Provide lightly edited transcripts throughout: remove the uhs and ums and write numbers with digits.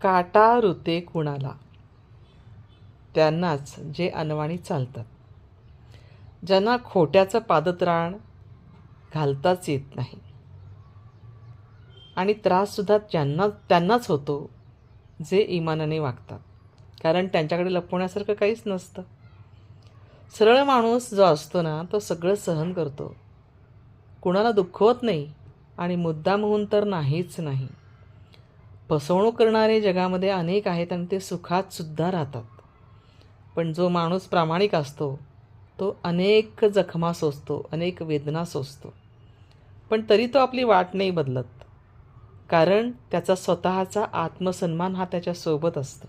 काटा रुते कुणाला, त्यांनाच जे अनवाणी चालतात, ज्यांना खोट्याचं पादत्राण घालताच येत नाही. आणि त्राससुद्धा त्यांनाच होतो जे इमानाने वागतात, कारण त्यांच्याकडे लपवण्यासारखं काहीच नसतं. सरळ माणूस जो असतो ना, तो सगळं सहन करतो, कुणाला दुखवत नाही आणि मुद्दामहून तर नाहीच नाही. फसवणूक करणारे जगामध्ये अनेक आहेत आणि ते सुखातसुद्धा राहतात. पण जो माणूस प्रामाणिक असतो तो अनेक जखमा सोसतो, अनेक वेदना सोसतो, पण तरी तो आपली वाट नाही बदलत, कारण त्याचा स्वतःचा आत्मसन्मान हा त्याच्यासोबत असतो.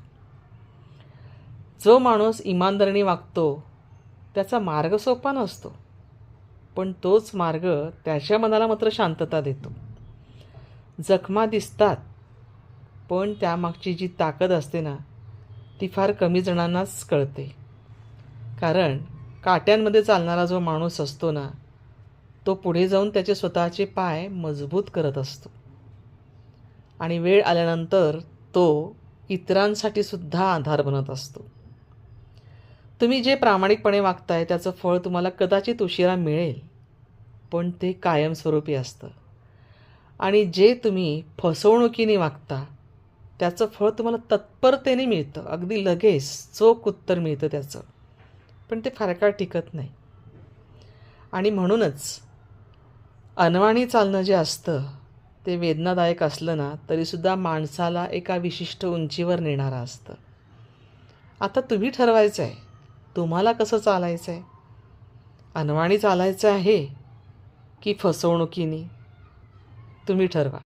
जो माणूस इमानदारीने वागतो त्याचा मार्ग सोपा नसतो, पण तोच मार्ग त्याच्या मनाला मात्र शांतता देतो. जखमा दिसतात, पण त्यामागची जी ताकद असते ना, ती फार कमी जणांनाच कळते. कारण काट्यांमध्ये चालणारा जो माणूस असतो ना, तो पुढे जाऊन त्याचे स्वतःचे पाय मजबूत करत असतो आणि वेळ आल्यानंतर तो इतरांसाठी सुद्धा आधार बनत असतो. तुम्ही जे प्रामाणिकपणे वागताय त्याचं फळ तुम्हाला कदाचित उशिरा मिळेल, पण ते कायमस्वरूपी असतं. आणि जे तुम्ही फसवणुकीने वागता त्याचं फळ तुम्हाला तत्परतेने मिळतं, अगदी लगेच चोख उत्तर मिळतं त्याचं, पण ते फार काळ टिकत नाही. आणि म्हणूनच अनवाणी चालणं जे असतं ते वेदनादायक असलं ना, तरीसुद्धा माणसाला एका विशिष्ट उंचीवर नेणारं असतं. आता तुम्ही ठरवायचं आहे तुम्हाला कसं चालायचं आहे. अनवाणी चालायचं आहे की फसवणुकीने, तुम्ही ठरवा.